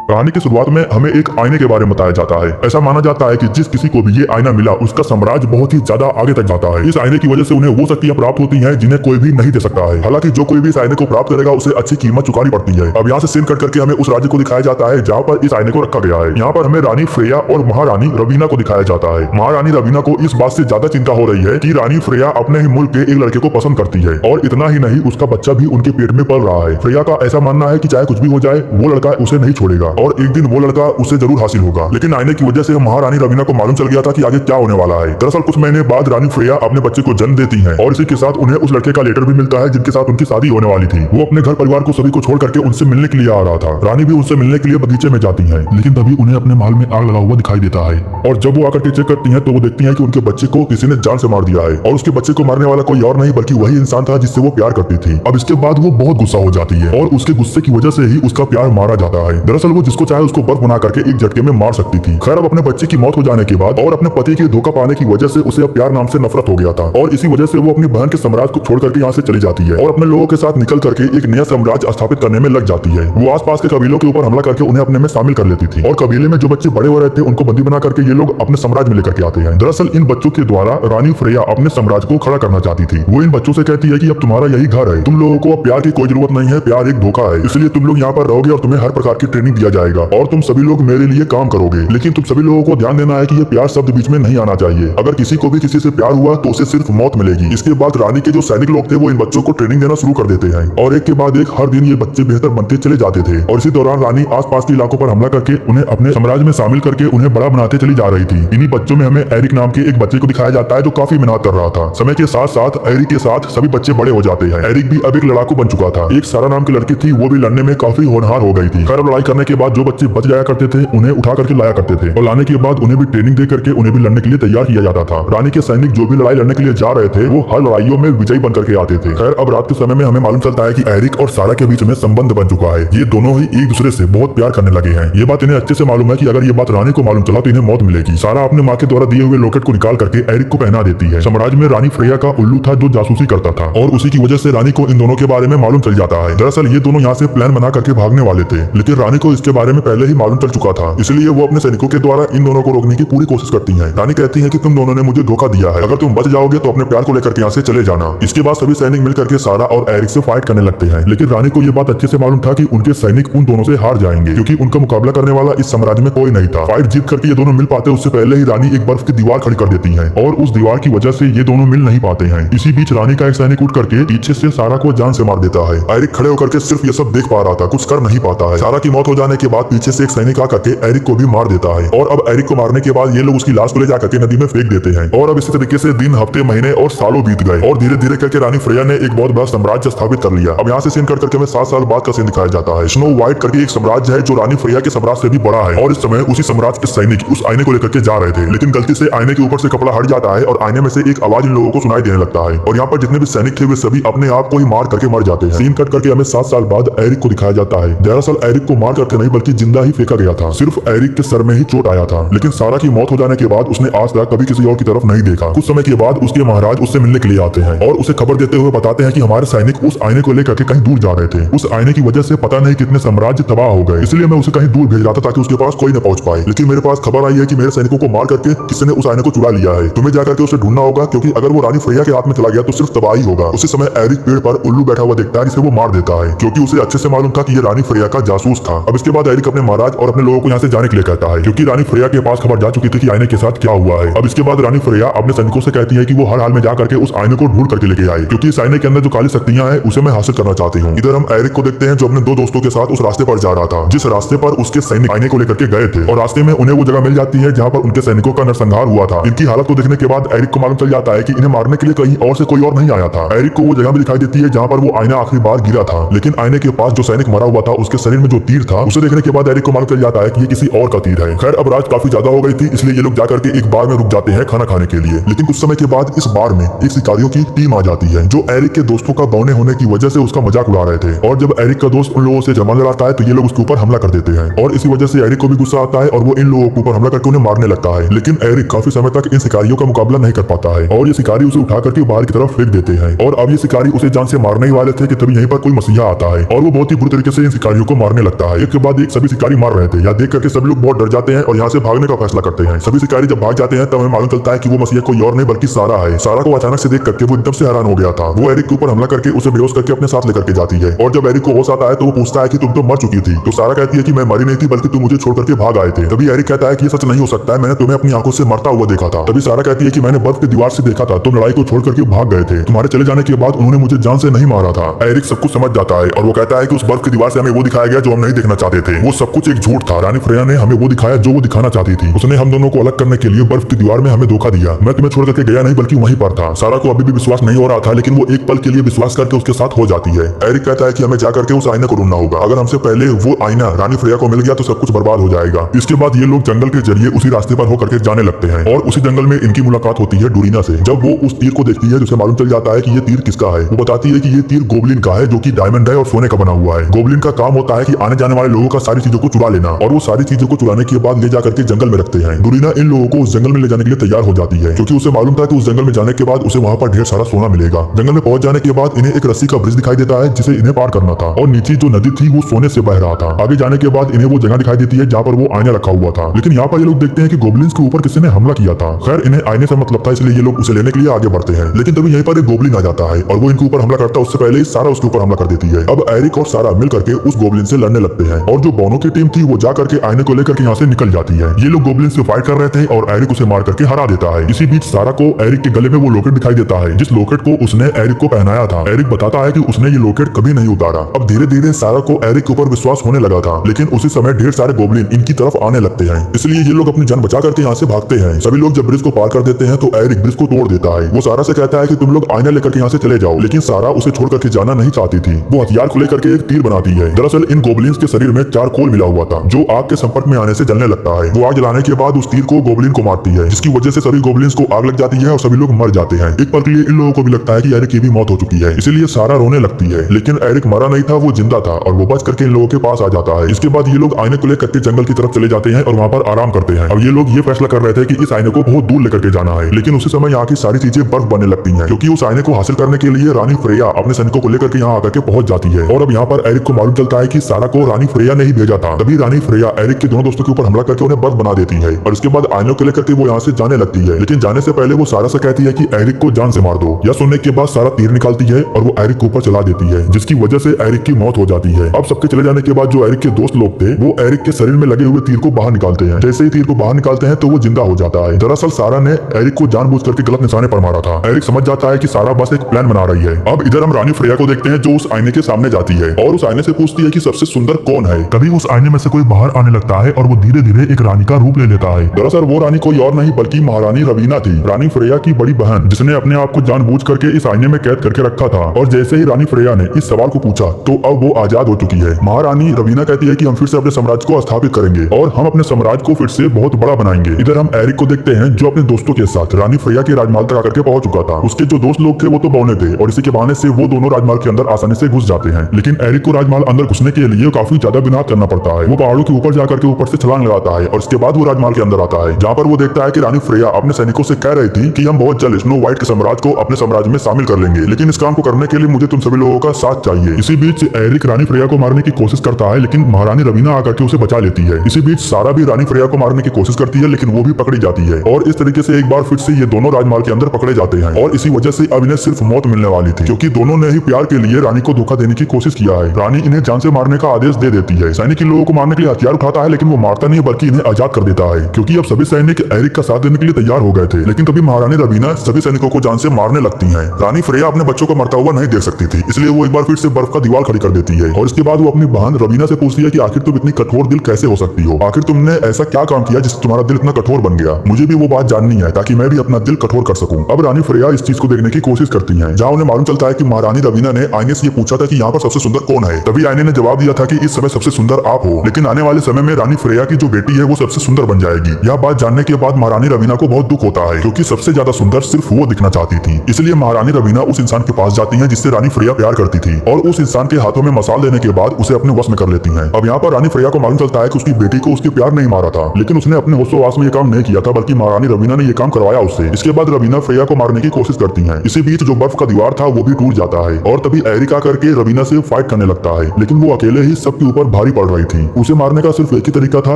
कहानी की शुरुआत में हमें एक आईने के बारे में बताया जाता है। ऐसा माना जाता है कि जिस किसी को भी ये आईना मिला उसका साम्राज्य बहुत ही ज्यादा आगे तक जाता है। इस आईने की वजह से उन्हें वो शक्तियां प्राप्त होती हैं जिन्हें कोई भी नहीं दे सकता है। हालांकि जो कोई भी इस आईने को प्राप्त करेगा उसे अच्छी कीमत चुकानी पड़ती है। अब यहाँ से सीन कट करके हमें उस राज्य को दिखाया जाता है जहाँ पर इस आईने को रखा गया है। यहाँ पर हमें रानी फ्रेया और महारानी रवीना को दिखाया जाता है। महारानी रवीना को इस बात से ज्यादा चिंता हो रही है कि रानी फ्रेया अपने ही मुल्क के एक लड़के को पसंद करती है और इतना ही नहीं उसका बच्चा भी उनके पेट में पल रहा है। फ्रेया का ऐसा मानना है कि चाहे कुछ भी हो जाए वो लड़का उसे नहीं छोड़ेगा और एक दिन वो लड़का उसे जरूर हासिल होगा। लेकिन आईने की वजह से महारानी रवीना को मालूम चल गया था कि आगे क्या होने वाला है। दरअसल कुछ महीने बाद रानी फ्रेया अपने बच्चे को जन्म देती है और इसी के साथ उन्हें उस लड़के का लेटर भी मिलता है जिनके साथ उनकी शादी होने वाली थी। वो अपने घर परिवार को सभी को छोड़ करके उनसे मिलने के लिए आ रहा था। रानी भी उनसे मिलने के लिए बगीचे में जाती है, लेकिन तभी उन्हें अपने महल में आग लगा हुआ दिखाई देता है और जब वो आकर के चेक करती है तो वो देखती है कि उनके बच्चे को किसी ने जान से मार दिया है और उसके बच्चे को मारने वाला कोई और नहीं बल्कि वही इंसान था जिससे वो प्यार करती थी। अब इसके बाद वो बहुत गुस्सा हो जाती है और उसके गुस्से की वजह से ही उसका प्यार मारा जाता है। दरअसल वो जिसको चाहे उसको बर्फ बना करके एक झटके में मार सकती थी। खैर अब अपने बच्चे की मौत हो जाने के बाद और अपने पति के धोखा पाने की वजह से उसे अब प्यार नाम से नफरत हो गया था और इसी वजह से वो अपनी बहन के साम्राज्य को छोड़ करके यहाँ से चली जाती है और अपने लोगों के साथ निकल करके एक नया साम्राज्य स्थापित करने में लग जाती है। वो आसपास के कबीलों के ऊपर हमला करके उन्हें अपने में शामिल कर लेती थी और कबीले में जो बच्चे बड़े हो रहे थे उनको बंदी बना करके ये लोग अपने साम्राज्य में लेकर के आते हैं। दरअसल इन बच्चों के द्वारा रानी फ्रेया अपने साम्राज्य को खड़ा करना चाहती थी। वो इन बच्चों से कहती है कि अब तुम्हारा यही घर है, तुम लोगों को अब प्यार की कोई जरूरत नहीं है, प्यार एक धोखा है, इसलिए तुम लोग यहाँ पर रहोगे और तुम्हें हर प्रकार की ट्रेनिंग दिया जाएगा और तुम सभी लोग मेरे लिए काम करोगे। लेकिन तुम सभी लोगों को ध्यान देना है कि ये प्यार शब्द बीच में नहीं आना चाहिए। अगर किसी को भी किसी से प्यार हुआ तो उसे सिर्फ मौत मिलेगी। इसके बाद रानी के जो सैनिक लोग थे वो इन बच्चों को ट्रेनिंग देना शुरू कर देते हैं और एक के बाद एक हर दिन ये बच्चे बेहतर बनते चले जाते थे और इसी दौरान रानी आसपास के इलाकों पर हमला करके उन्हें अपने साम्राज्य में शामिल करके उन्हें बड़ा बनाते चली जा रही थी। इन्हीं बच्चों में हमें एरिक नाम के एक बच्चे को दिखाया जाता है जो काफी मेहनत कर रहा था। समय के साथ साथ एरिक के साथ सभी बच्चे बड़े हो जाते हैं। एरिक भी अब एक लड़ाकू बन चुका था। एक सारा नाम की लड़की थी, वो भी लड़ने में काफी होनहार हो गई थी। खैर लड़ाई करने के बाद जो बच्चे बच जाया करते थे उन्हें उठा करके लाया करते थे और लाने के बाद उन्हें भी ट्रेनिंग दे करके उन्हें भी लड़ने के लिए तैयार किया जाता था। रानी के सैनिक जो भी लड़ाई लड़ने के लिए जा रहे थे वो हर लड़ाइयों में विजयी बन करके आते थे। खैर अब रात के समय में हमें मालूम चलता है कि एरिक और सारा के बीच में संबंध बन चुका है। ये दोनों ही एक दूसरे से बहुत प्यार करने लगे हैं। ये बात इन्हें अच्छे से मालूम है कि अगर ये बात रानी को मालूम चला तो इन्हें मौत मिलेगी। सारा अपने माँ के द्वारा दिए हुए लॉकेट को निकाल करके एरिक को पहना देती है। साम्राज्य में रानी फ्रेया का उल्लू था जो जासूसी करता था और उसी की वजह से रानी को इन दोनों के बारे में मालूम चल जाता है। दरअसल ये दोनों यहाँ से प्लान बना करके भागने वाले थे, लेकिन रानी को इसके बारे में पहले ही मालूम चल चुका था, इसलिए वो अपने सैनिकों के द्वारा इन दोनों को रोकने की पूरी कोशिश करती है। रानी कहती है कि तुम दोनों ने मुझे धोखा दिया है, अगर तुम बच जाओगे तो अपने प्यार को लेकर के यहाँ से चले जाना। इसके बाद सभी सैनिक मिलकर के सारा और एरिक से फाइट करने लगते हैं, लेकिन रानी को ये बात अच्छे से मालूम था कि उनके सैनिक उन दोनों से हार जाएंगे क्योंकि उनका मुकाबला करने वाला इस साम्राज्य में कोई नहीं था। फाइट जीत करके ये दोनों मिल पाते उससे पहले ही रानी एक बर्फ की दीवार खड़ी कर देती है और उस दीवार की वजह से ये दोनों मिल नहीं पाते हैं। इसी बीच रानी का एक सैनिक उठ करके पीछे से सारा को जान से मार देता है। एरिक खड़े होकर के सिर्फ ये सब देख पा रहा था, कुछ कर नहीं पाता है। सारा की मौत हो जाने के बाद पीछे से एक सैनिक आकर के एरिक को भी मार देता है और अब एरिक को मारने के बाद ये लोग उसकी लाश को ले जाकर के नदी में फेंक देते हैं और अब इसी तरीके से दिन हफ्ते महीने और सालों बीत गए और धीरे धीरे करके रानी फ्रेया ने एक बहुत बड़ा साम्राज्य स्थापित कर लिया। अब यहाँ से सीन कट करके हमें 7 साल बाद का सीन दिखाया जाता है। स्नो व्हाइट करके एक साम्राज्य है जो रानी फ्रेया के साम्राज्य से भी बड़ा है और इस समय उसी साम्राज्य के सैनिक उस आईने को लेकर के जा रहे थे, लेकिन गलती से आईने के ऊपर से कपड़ा हट जाता है और आईने में से एक आवाज इन लोगों को सुनाई देने लगता है और यहाँ पर जितने भी सैनिक थे वे सभी अपने आप को ही मार करके मर जाते हैं। सीन कट करके हमें 7 साल बाद एरिक को दिखाया जाता है। दरअसल एरिक को मार करके नहीं बल्कि जिंदा ही फेंका गया था। सिर्फ एरिक के सर में ही चोट आया था, लेकिन सारा की मौत हो जाने के बाद उसने आज तक कभी किसी और की तरफ नहीं देखा। कुछ समय के बाद उसके महाराज उससे मिलने के लिए आते हैं और उसे खबर देते हुए बताते हैं कि हमारे सैनिक उस आईने को लेकर के कहीं दूर जा रहे थे। उस आईने की वजह से पता नहीं कितने साम्राज्य तबाह हो गए, इसलिए मैं उसे कहीं दूर भेज रहा था ताकि उसके पास कोई न पहुंच पाए। लेकिन मेरे पास खबर आई है कि मेरे सैनिकों को मार करके किसी ने उस आईने को चुरा लिया है। तुम्हें जाकर के उसे ढूंढना होगा क्योंकि अगर वो रानी फ्रेया के हाथ में चला गया तो सिर्फ तबाही होगा। उसी समय एरिक पेड़ पर उल्लू बैठा हुआ देखता है जिसे वो मार देता है क्योंकि उसे अच्छे से मालूम था कि ये रानी फ्रेया का जासूस था। अब इसके बाद एरिक अपने महाराज और अपने लोगों को यहाँ से जाने के लिए कहता है क्योंकि रानी फ्रेया के पास खबर जा चुकी थी कि आईने के साथ क्या हुआ है। अब इसके बाद रानी फ्रेया अपने सैनिकों से कहती है कि वो हर हाल में जा करके उस आईने को ढूंढ करके लेके आए क्योंकि इस आईने के अंदर जो काली शक्तियां हैं उसे मैं हासिल करना चाहती हूँ। इधर हम एरिक को देखते हैं जो अपने 2 दोस्तों के साथ उस रास्ते पर जा रहा था जिस रास्ते पर उसके सैनिक आईने को लेकर के गए थे और रास्ते में उन्हें वो जगह मिल जाती है जहाँ पर उनके सैनिकों का नरसंहार हुआ था। इनकी हालत को देखने के बाद एरिक को मालूम चल जाता है कि इन्हें मारने के लिए कहीं और से कोई और नहीं आया था। एरिक को वो जगह भी दिखाई देती है जहाँ पर वो आईना आखिरी बार गिरा था, लेकिन आईने के पास जो सैनिक मरा हुआ था उसके शरीर में जो तीर था उसे देखने के बाद एरिक को मालूम चल जाता है कि ये किसी और का तीर है। खैर अब रात काफी ज्यादा हो गई थी, इसलिए ये लोग जाकर के एक बार में रुक जाते हैं खाना खाने के लिए। लेकिन कुछ समय के बाद इस बार में एक शिकारियों की टीम आ जाती है जो एरिक के दोस्तों का बौने होने की वजह से उसका मजाक उड़ा रहे थे और जब एरिक का दोस्त उन लोगों से जर्मन लड़ाता है तो ये लोग उसके ऊपर हमला कर देते हैं और इसी वजह से एरिक को भी गुस्सा आता है और वो इन लोगों के ऊपर हमला करके उन्हें मारने लगता है। लेकिन एरिक काफी समय तक इन शिकारियों का मुकाबला नहीं कर पाता है और ये शिकारी उसे उठा करके बाहर की तरफ फेंक देते हैं और अब ये शिकारी उसे जान से मारने ही वाले थे कि तभी यहीं पर कोई मसीहा आता है और वो बहुत ही बुरी तरीके से इन शिकारियों को मारने लगता है। एक के बाद देख सभी शिकारी मार रहे थे। यह देख करके सभी लोग बहुत डर जाते हैं और यहाँ से भागने का फैसला करते हैं। सभी शिकारी जब भाग जाते हैं तब हमें मालूम चलता है कि वो मसीहा कोई और नहीं बल्कि सारा है। सारा को अचानक से देख करके वो एकदम से हैरान हो गया था। वो एरिक के ऊपर हमला करके उसे बेहोश करके अपने साथ लेकर के जाती है और जब एरिक को होश आता है तो वो पूछता है कि तुम तो मर चुकी थी। तो सारा कहती है कि मैं मरी नहीं थी बल्कि तुम मुझे छोड़ करके भाग आए थे। तभी एरिक कहता है कि ये सच नहीं हो सकता है, मैंने तुम्हें अपनी आंखों से मरता हुआ देखा था। तभी सारा कहती है कि मैंने बर्फ की दीवार से देखा था, तुम लड़ाई को छोड़ करके भाग गए थे। तुम्हारे चले जाने के बाद उन्होंने मुझे जान से नहीं मारा था। एरिक सब कुछ समझ जाता है और वो कहता है कि उस बर्फ की दीवार से हमें वो दिखाया गया जो हम नहीं देखना चाहते थे। वो सब कुछ एक झूठ था। रानी फ्रेया ने हमें वो दिखाया जो वो दिखाना चाहती थी। उसने हम दोनों को अलग करने के लिए बर्फ की दीवार में हमें धोखा दिया। मैं तुम्हें छोड़ करके गया नहीं बल्कि वहीं पर था। सारा को अभी भी विश्वास नहीं हो रहा था लेकिन वो एक पल के लिए विश्वास करके उसके साथ हो जाती है। एरिक कहता है कि हमें जा करके उस आईने को ढूंढना होगा। अगर हमसे पहले वो आईना रानी फ्रेया को मिल गया तो सब कुछ बर्बाद हो जाएगा। इसके बाद ये लोग जंगल के जरिए उसी रास्ते पर होकर के जाने लगते हैं और उसी जंगल में इनकी मुलाकात होती है डोरिना से। जब वो उस तीर को देखती है जिसे मालूम चल जाता है कि ये तीर किसका है। वो बताती है कि ये तीर गोबलिन का है जो कि डायमंड है और सोने का बना हुआ है। गोबलिन का काम होता है कि आने जाने वाले लोगों का सारी चीजों को चुरा लेना और वो सारी चीजों को चुराने के बाद ले जाकर के जंगल में रखते हैं। डोरिना इन लोगों को उस जंगल में ले जाने के लिए तैयार हो जाती है क्योंकि उसे मालूम था कि उस जंगल में जाने के बाद उसे वहाँ पर ढेर सारा सोना मिलेगा। जंगल में पहुंच जाने के बाद इन्हें एक रस्सी का ब्रिज दिखाई देता है जिसे इन्हें पार करना था और नीचे जो नदी थी वो सोने से बह रहा था। आगे जाने के बाद इन्हें वो जगह दिखाई देती है जहाँ पर वो आईना रखा हुआ था। लेकिन यहाँ पर ये लोग देखते हैं कि गोबलिन्स के ऊपर किसी ने हमला किया था। खैर इन्हें आईने से मतलब था इसलिए ये लोग उसे लेने के लिए आगे बढ़ते हैं। लेकिन तभी यहीं पर एक गोबलिन आ जाता है और वो इनके ऊपर हमला करता है। उससे पहले ही सारा उसके ऊपर हमला कर देती है। अब एरिक और सारा मिल करके उस गोबलिन से लड़ने लगते हैं और जो बोनो की टीम थी वो जा करके आईने को लेकर के यहाँ से निकल जाती है। ये लोग गोबलिन से फाइट कर रहे थे और एरिक उसे मार करके हरा देता है। इसी बीच सारा को एरिक के गले में वो लॉकेट दिखाई देता है जिस लॉकेट को उसने एरिक को पहनाया था। एरिक बताता है कि उसने ये लॉकेट कभी नहीं उतारा। अब धीरे धीरे सारा को एरिक के ऊपर विश्वास होने लगा था लेकिन उसी समय ढेर सारे गोबलिन इनकी तरफ आने लगते हैं। इसलिए ये लोग अपनी जान बचा करके यहाँ से भागते हैं। सभी लोग जब ब्रिज को पार कर देते हैं तो एरिक ब्रिज को तोड़ देता है। वो सारा से कहता है कि तुम लोग आईना लेकर के यहाँ से चले जाओ लेकिन सारा उसे छोड़ करके जाना नहीं चाहती थी। वो हथियार को लेकर के एक तीर बनाती है। दरअसल इन गोबलिन्स के शरीर में चारकोल मिला हुआ था जो आग के संपर्क में आने से जलने लगता है। वो आग जलाने के बाद उस तीर को गोबलिन को मारती है जिसकी वजह से सभी गोबलिन्स को आग लग जाती है और सभी लोग मर जाते हैं। एक पल के लिए इन लोगों को भी लगता है कि एरिक की भी मौत हो चुकी है इसीलिए सारा रोने लगती है। लेकिन एरिक मरा नहीं था, वो जिंदा था और वो बच करके इन लोगों के पास आ जाता है। इसके बाद ये लोग आईने को लेकर के जंगल की तरफ चले जाते हैं और वहाँ पर आराम करते हैं। अब ये लोग ये फैसला कर रहे थे कि इस आईने को बहुत दूर लेकर के जाना है लेकिन उसी समय यहाँ की सारी चीजें बर्फ बनने लगती हैं क्योंकि उस आईने को हासिल करने के लिए रानी फ्रेया अपने सैनिकों को लेकर के यहाँ आकर के पहुंच जाती है। और अब यहाँ पर एरिक को मालूम चलता है कि सारा को रानी फ्रेया ने ही भेजा था। तभी रानी फ्रेया एरिक के दोनों दोस्तों के ऊपर हमला करके उन्हें बर्फ बना देती है और इसके बाद आईनों को लेकर के वो यहाँ से जाने लगती है। लेकिन जाने से पहले वो सारा से कहती है कि एरिक को जान से मार दो। यह सुनने के बाद सारा तीर निकालती है और वो एरिक के ऊपर चला देती है जिसकी वजह से एरिक की मौत हो जाती है। अब सबके चले जाने के बाद जो एरिक के दोस्त लोग थे वो एरिक के शरीर में लगे हुए तीर को बाहर निकालते हैं। जैसे ही तीर को बाहर निकालते हैं तो वो जिंदा हो जाता है। दरअसल सारा ने एरिक को जानबूझ करके गलत निशाने पर मारा था। एरिक समझ जाता है कि सारा बस एक प्लान बना रही है। अब इधर हम रानी फ्रेया को देखते हैं जो उस आईने के सामने जाती है और उस आईने से पूछती है कि सबसे सुंदर कौन है। तभी उस आईने में से कोई बाहर आने लगता है और वो धीरे धीरे एक रानी का रूप ले लेता है। दरअसल वो रानी कोई और नहीं बल्कि महारानी रवीना थी, रानी फ्रेया की बड़ी बहन जिसने अपने आप को जानबूझ करके इस आईने में कैद करके रखा था। और जैसे ही रानी फ्रेया ने इस सवाल को पूछा तो अब वो आजाद हो चुकी है। महारानी रवीना कहती है कि हम फिर से अपने साम्राज्य को स्थापित करेंगे और हम अपने साम्राज्य को फिर से बहुत बड़ा बनाएंगे। इधर हम एरिक को देखते हैं जो अपने दोस्तों के साथ रानी फ्रेया के राजमहल तक आकर के पहुंच चुका था। उसके जो दोस्त लोग थे वो तो बौने थे और इसी के बहाने से वो दोनों राजमहल के अंदर आसानी से घुस जाते हैं। लेकिन एरिक को राजमहल अंदर घुसने के लिए काफी ज्यादा मेहनत करना पड़ता है। वो पहाड़ों के ऊपर जाकर के ऊपर से छलांग लगाता है और इसके बाद वो राजमहल के अंदर आता है जहाँ पर वो देखता है कि रानी फ्रेया अपने सैनिकों से कह रही थी कि हम बहुत जल्द स्नो व्हाइट के साम्राज्य को अपने साम्राज्य में शामिल कर लेंगे, लेकिन इस काम को करने के लिए मुझे तुम सभी लोगों का साथ चाहिए। इसी बीच एरिक रानी फ्रेया को मारने की कोशिश करता है लेकिन महारानी रवीना आकर के उसे बचा लेती है। इसी बीच सारा भी रानी फ्रेया को मारने की कोशिश करती है लेकिन वो भी पकड़ी जाती है और इस तरीके से एक बार फिर से ये दोनों राजमहल के अंदर पकड़े जाते हैं और इसी वजह से अब इन्हें सिर्फ मौत मिलने वाली थी क्योंकि दोनों ने ही प्यार के लिए रानी को धोखा देने की कोशिश किया है। रानी इन्हें जान से मारने का आदेश दे देती है। सैनिक इन लोगों को मारने के लिए हथियार उठाता है लेकिन वो मारता नहीं बल्कि इन्हें आजाद कर देता है क्योंकि अब सभी सैनिक एरिक का साथ देने के लिए तैयार हो गए थे। लेकिन तभी महारानी रवीना सभी सैनिकों को जान से मारने लगती है। रानी फ्रेया अपने बच्चों को मरता हुआ नहीं देख सकती थी इसलिए वो एक बार फिर से बर्फ का दीवार खड़ी कर देती है और इसके बाद वो अपनी बहन रवीना से पूछती है कि आखिर तुम इतनी कठोर दिल कैसे हो सकती हो, आखिर तुमने ऐसा क्या काम किया जिससे तुम्हारा दिल इतना कठोर बन गया। मुझे भी वो बात जाननी है ताकि मैं भी अपना दिल कठोर कर सकूं। अब रानी फ्रेया इस चीज को देखने की कोशिश करती है जहाँ उन्हें मालूम चलता है कि महारानी रवीना ने आईने से ये पूछा था कि यहाँ पर सबसे सुंदर कौन है। तभी आईने ने जवाब दिया था कि इस समय सबसे सुंदर आप हो लेकिन आने वाले समय में रानी फ्रेया की जो बेटी है वो सबसे सुंदर बन जाएगी। यह बात जानने के बाद महारानी रवीना को बहुत दुख होता है क्योंकि सबसे ज्यादा सुंदर सिर्फ वो दिखना चाहती थी। इसलिए महारानी रवीना उस इंसान के पास जाती है जिससे रानी फ्रेया प्यार करती थी और उस इंसान के हाथों में मसाल देने के बाद उसे अपने वश में कर लेती हैं। अब यहाँ पर रानी फ्रेया को मालूम चलता है कि उसकी बेटी को उसके प्यार नहीं मारा था लेकिन उसने अपने होशोवास में ये काम नहीं किया था बल्कि महारानी रवीना ने ये काम करवाया उससे। इसके बाद रवीना फ्रेया को मारने की कोशिश करती है। इसी बीच जो बर्फ का दीवार था वो भी टूट जाता है और तभी एरिक आकर के रवीना से फाइट करने लगता है लेकिन वो अकेले ही सबके ऊपर भारी बीमारी पड़ रही थी। उसे मारने का सिर्फ एक ही तरीका था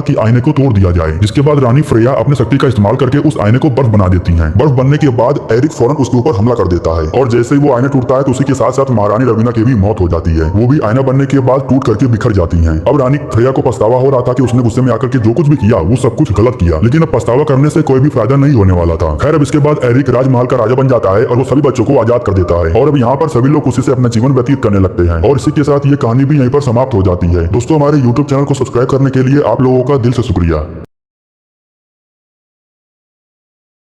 कि आईने को तोड़ दिया जाए। जिसके बाद रानी फ्रेया अपनी शक्ति का इस्तेमाल करके उस आईने को बर्फ बना देती हैं। बर्फ बनने के बाद एरिक फौरन उसके ऊपर हमला कर देता है और जैसे ही वो आईना टूटता है तो उसी के साथ साथ महारानी रवीना की भी मौत हो जाती है। वो भी आईना बनने के बाद टूट करके बिखर जाती हैं। अब रानी फ्रेया को पछतावा हो रहा था कि उसने गुस्से में आकर के जो कुछ भी किया वो सब कुछ गलत किया, लेकिन अब पछतावा करने से कोई भी फायदा नहीं होने वाला था। खैर अब इसके बाद एरिक राजमहल का राजा बन जाता है और वो सभी बच्चों को आजाद कर देता है और अब यहाँ पर सभी लोग उसी से अपना जीवन व्यतीत करने लगते हैं। और इसी के साथ ये कहानी भी यहीं पर समाप्त हो जाती है। दोस्तों हमारे YouTube चैनल को सब्सक्राइब करने के लिए आप लोगों का दिल से शुक्रिया।